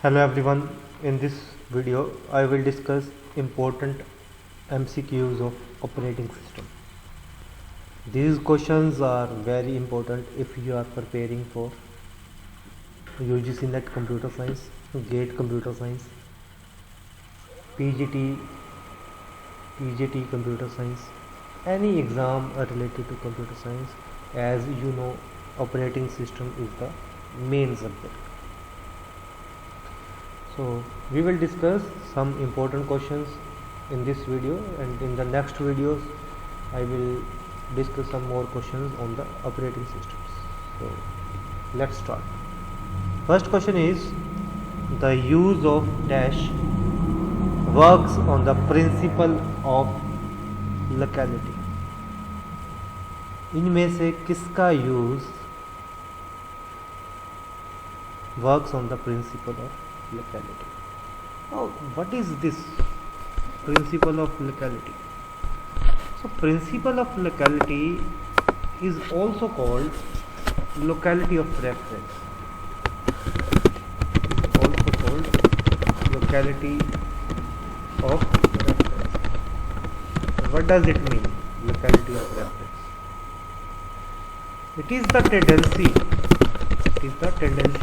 Hello everyone, in this video I will discuss important MCQs of operating system. These questions are very important if you are preparing for UGC NET Computer Science, GATE Computer Science, PGT Computer Science, any exam related to computer science. As you know, operating system is the main subject. So we will discuss some important questions in this video, and in the next videos I will discuss some more questions on the operating systems. So let's start. First question is, the use of dash works on the principle of locality. इनमें से किसका use works on the principle of locality? Now, what is this principle of locality? So, principle of locality is also called locality of reference. Is also called locality of reference. What does it mean, locality of reference? It is the tendency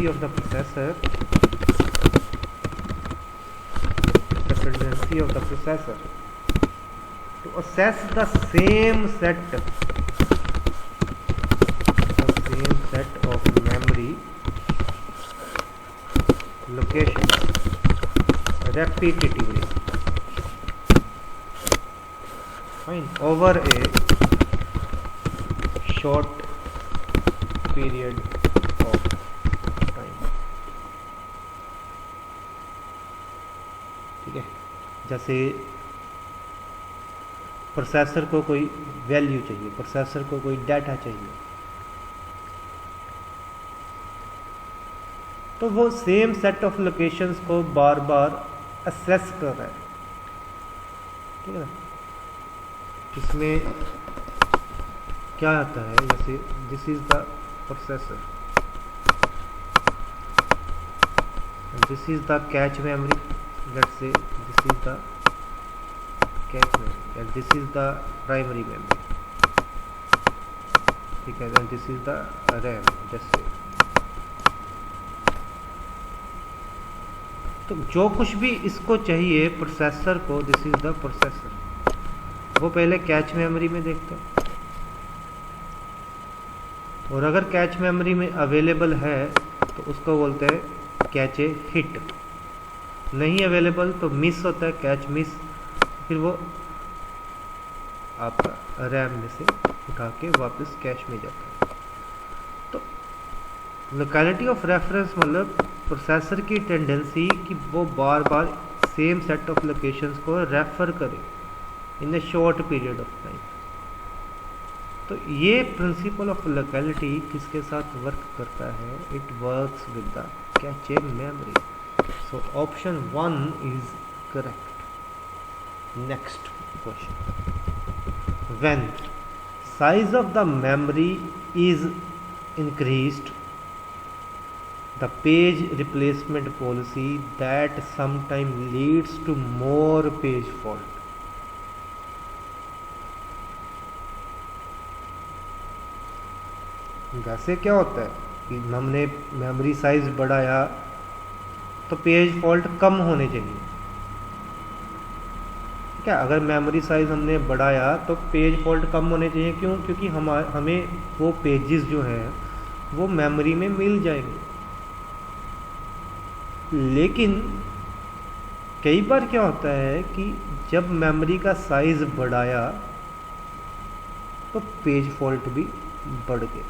of the processor to assess the same set of memory locations repetitively over a short period of time. ठीक है, जैसे processor को कोई value चाहिए, processor को कोई data चाहिए, तो वो सेम सेट ऑफ लोकेशंस को बार बार असेस कर रहा है. ठीक है ना. इसमें क्या आता है, जैसे this is the processor, this is the cache memory, let's say this is the cache memory and this is the primary memory. ठीक है, and this is the RAM. जैसे तो जो कुछ भी इसको चाहिए प्रोसेसर को, दिस इज द प्रोसेसर, वो पहले कैच मेमोरी में देखता है, और अगर कैच मेमोरी में अवेलेबल है तो उसको बोलते हैं कैच ए हिट. नहीं अवेलेबल तो मिस होता है, कैच मिस. फिर वो आपका रैम में से उठा के वापस कैश में जाता है. तो लोकेलिटी ऑफ रेफरेंस मतलब प्रोसेसर की टेंडेंसी कि वो बार बार सेम सेट ऑफ लोकेशंस को रेफर करे in a short period of time. तो ये प्रिंसिपल ऑफ लोकेलिटी किसके साथ वर्क करता है? It works with the cache memory. So option 1 is correct. Next question, when size of the memory is increased, the page replacement policy that sometime leads to more page fault. वैसे क्या होता है कि हमने memory size बढ़ाया तो page fault कम होने चाहिए. क्या अगर मेमोरी साइज हमने बढ़ाया तो पेज फॉल्ट कम होने चाहिए. क्यों? क्योंकि हमें वो पेजेस जो हैं वो मेमोरी में मिल जाएंगे. लेकिन कई बार क्या होता है कि जब मेमोरी का साइज बढ़ाया तो पेज फॉल्ट भी बढ़ गए.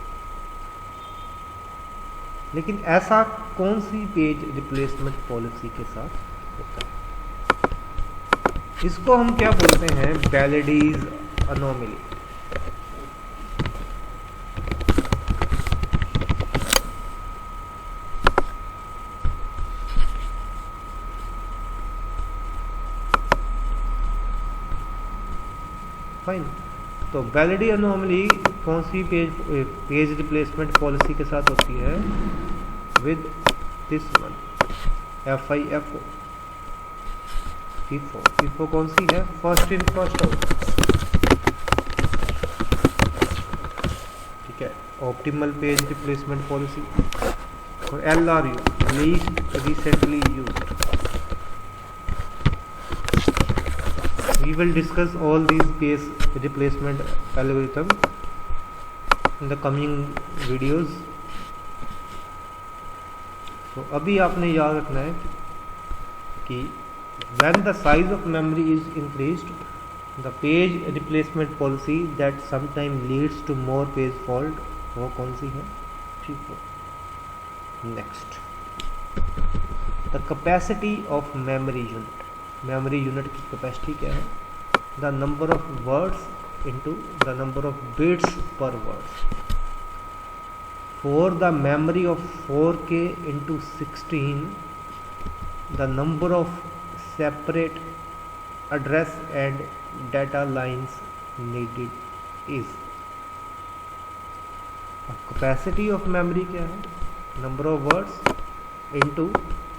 लेकिन ऐसा कौन सी पेज रिप्लेसमेंट पॉलिसी के साथ होता है? इसको हम क्या बोलते हैं? बैलेडीज अनोमली. फाइन. तो बैलेडी अनोमली कौन सी पेज रिप्लेसमेंट पॉलिसी के साथ होती है? With this one, FIFO, FIFO कौन सी है? फर्स्ट इन फर्स्ट आउट, ठीक है। ऑप्टिमल पेज रिप्लेसमेंट पॉलिसी और LRU, least recently used. We will discuss all these page replacement algorithm in the coming videos. So अभी आपने याद रखना है कि when the size of memory is increased, the page replacement policy that sometimes leads to more page fault, वो कौन सी है? FIFO. Next, the capacity of memory unit. Memory unit की कैपेसिटी क्या है? The number of words into the number of bits per words. For the memory of 4K into 16, the number of separate address and data lines needed is. Capacity of memory क्या है? Number of words into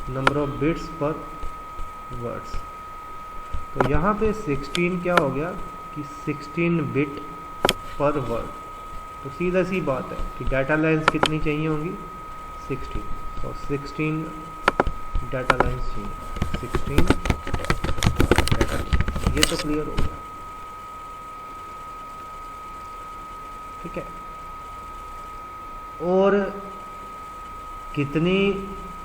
number of bits per words. तो यहाँ पे 16 क्या हो गया कि 16 bit पर वर्ड। तो सीधा सी बात है कि डाटा लाइन्स कितनी चाहिए होंगी? 16। तो 16 डाटा लाइन्स चाहिए, 16 डाटा लाइन्स। ये तो क्लियर हो गया, ठीक है। और कितनी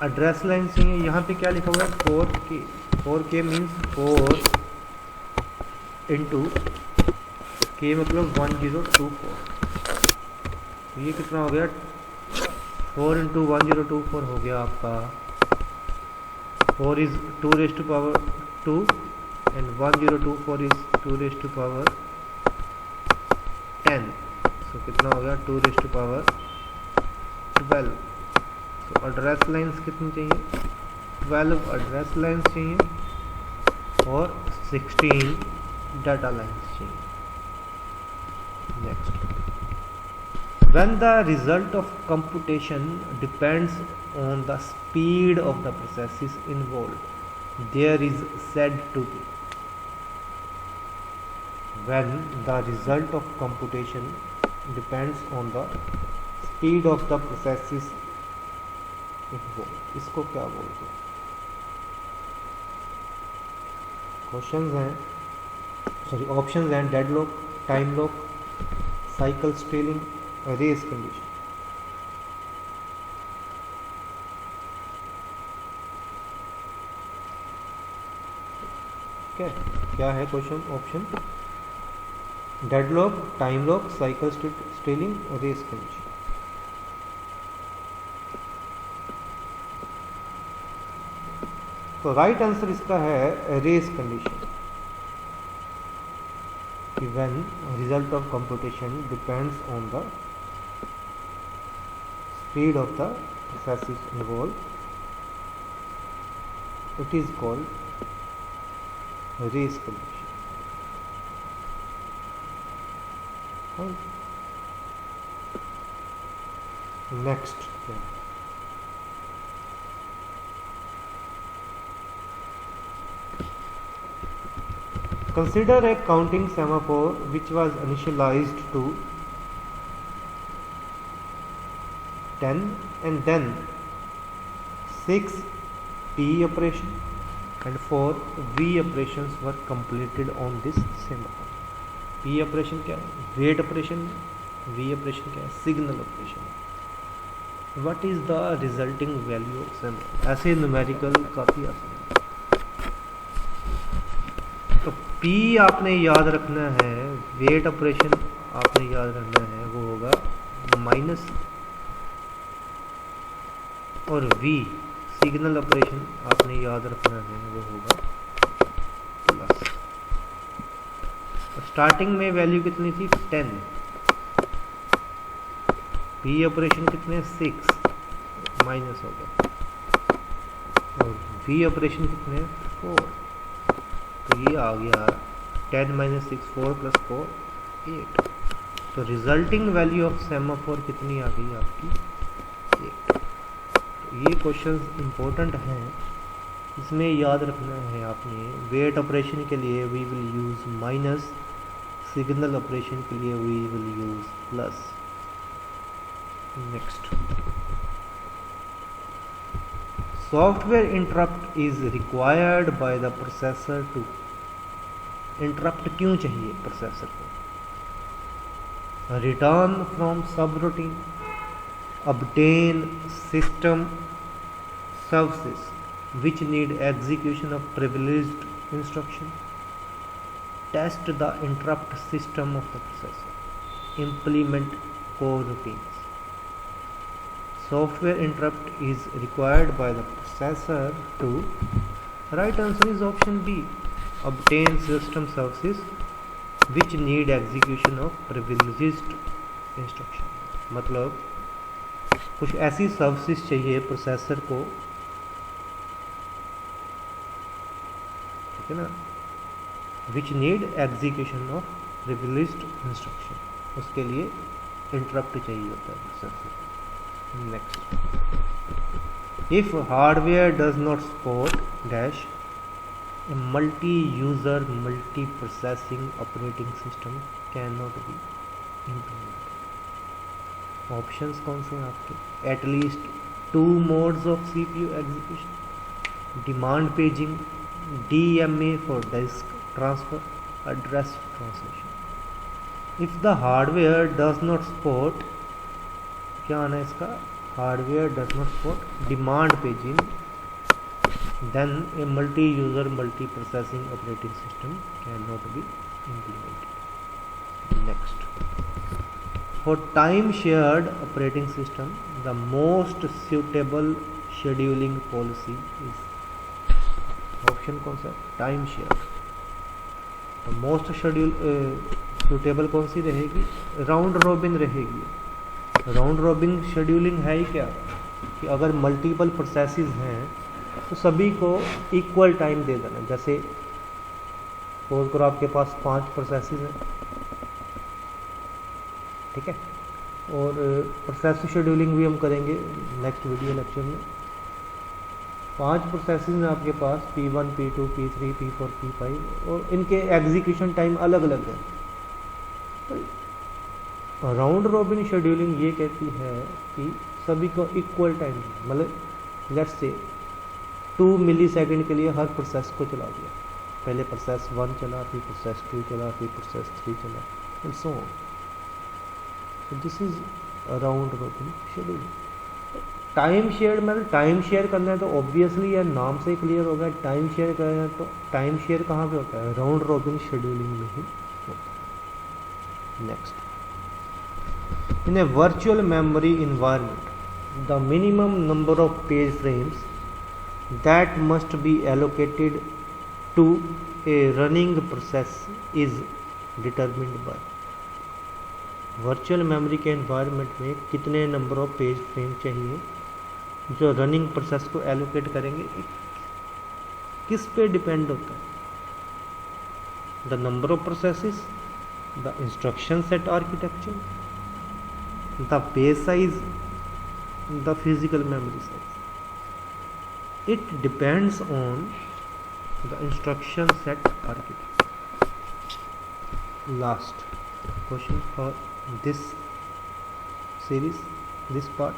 एड्रेस लाइन चाहिए? यहाँ पे क्या लिखा हुआ है? 4K। 4K means 4 into K मतलब 1024। ये कितना हो गया? 4 इंटू 1024 हो गया आपका 4 is 2 raise to power 2 and 1024 is 2 raise to power 10। So कितना हो गया? 2 रेज़ टू पावर 12। तो एड्रेस लाइन्स कितनी चाहिए? 12 एड्रेस लाइन्स चाहिए और 16 डाटा लाइन्स चाहिए। Next, when the result of computation depends on the speed of the processes involved, there is said to be. When the result of computation depends on the speed of the processes involved, इसको क्या बोलते हैं? Questions हैं, sorry options हैं: deadlock, time lock, cycle stealing, race condition. क्या है question? Option: deadlock, time lock, cycle stealing, race condition. तो right answer इसका है race condition. When result of computation depends on the speed of the processes involved, it is called race condition. Next, consider a counting semaphore which was initialized to 10 and then 6 P operation and 4 V operations were completed on this semaphore. P operation क्या है? wait operation। V operation क्या है? signal operation। what is the resulting value of semaphore? ऐसे numerical काफ़ी आसान है। तो P आपने याद रखना है, वेट ऑपरेशन आपने याद रखना है, वो होगा माइनस, और V सिग्नल ऑपरेशन आपने याद रखना है, वो होगा प्लस। स्टार्टिंग में वैल्यू कितनी थी? 10। P ऑपरेशन कितने? 6 माइनस हो गया, और V ऑपरेशन कितने? 4। तो ये आ गया 10 माइनस 6, 4 प्लस 4 8। तो रिजल्टिंग वैल्यू ऑफ सेमाफोर कितनी आ गई आपकी? 8। तो ये क्वेश्चंस इम्पोर्टेंट हैं इसमें याद रखना है आपने, वेट ऑपरेशन के लिए we will use minus, signal operation के लिए we will use plus. Next, software interrupt is required by the processor to, interrupt क्यों चाहिए प्रोसेसर को? Return from subroutine, obtain system services which need execution of privileged instruction, test the interrupt system of the processor, implement core routines. Software interrupt is required by the processor to, right answer is option B, obtain system services which need execution of privileged instruction। मतलब कुछ ऐसी services चाहिए processor को, ठीक है ना, which need execution of privileged instruction, उसके लिए इंटरप्ट चाहिए होता है processor. Next, if hardware does not support dash a multi user multi processing operating system can not be implemented. Options कौन से हैं आपके? At least 2 modes of CPU execution, demand paging, DMA for disk transfer, address translation. If the hardware does not support, क्या आना है इसका? Hardware does not support demand paging, then a multi user multi processing operating system can not be implemented. Next, for time shared operating system the most suitable scheduling policy is, option कौन सा? Time share. Most suitable कौन सी रहेगी? Round robin रहेगी। Round robin scheduling है ही क्या कि अगर multiple processes हैं तो सभी को इक्वल टाइम दे देना। जैसे सपोज करो आपके पास 5 प्रोसेसेस हैं, ठीक है, और प्रोसेस शेड्यूलिंग भी हम करेंगे नेक्स्ट वीडियो लेक्चर में। 5 प्रोसेसेस हैं आपके पास, P1 P2 P3 P4 P5, और इनके एग्जीक्यूशन टाइम अलग अलग है। तो राउंड रॉबिन शेड्यूलिंग ये कहती है कि सभी को इक्वल टाइम, मतलब लेट्स से 2 मिलीसेकंड के लिए हर प्रोसेस को चला दिया। पहले प्रोसेस 1 चला, फिर प्रोसेस 2 चला, फिर प्रोसेस 3 चला, and so on. So this is round robin scheduling. Time share मतलब टाइम शेयर करना है तो ऑब्वियसली यार नाम से क्लियर होगा, टाइम शेयर करना है तो टाइम शेयर कहाँ पे होता है? राउंड रॉबिन शेड्यूलिंग में ही होता है। Next, in a virtual memory environment the minimum number of page frames that must be allocated to a running process is determined by, virtual memory के एनवायरनमेंट में कितने नंबर ऑफ पेज फ्रेम चाहिए जो running process को allocate करेंगे, किस पे depend होता है? The number of processes, the instruction set architecture, the page size, the physical memory size. It depends on the instruction set architecture. Last question for this series, this part,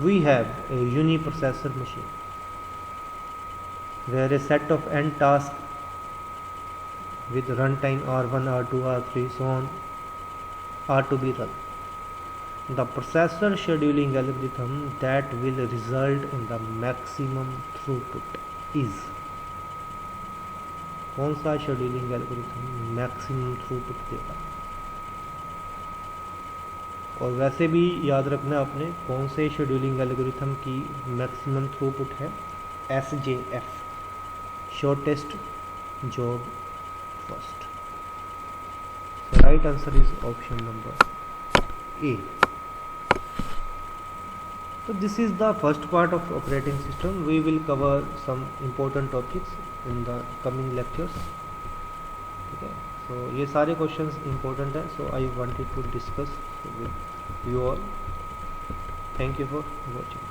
we have a uniprocessor machine where a set of n tasks with runtime R1 R2 R3 so on are to be run. The processor scheduling algorithm that will result in the maximum throughput is, कौन सा scheduling algorithm maximum throughput देगा? और वैसे भी याद रखना आपने कौन से शेड्यूलिंग एल्गोरिथम की मैक्सिमम थ्रूपुट है? SJF, shortest job first. Right answer is option number A। So this is the first part of operating system. We will cover some important topics in the coming lectures. Okay, so ये सारे questions important है, so I wanted to discuss with you all. Thank you for watching.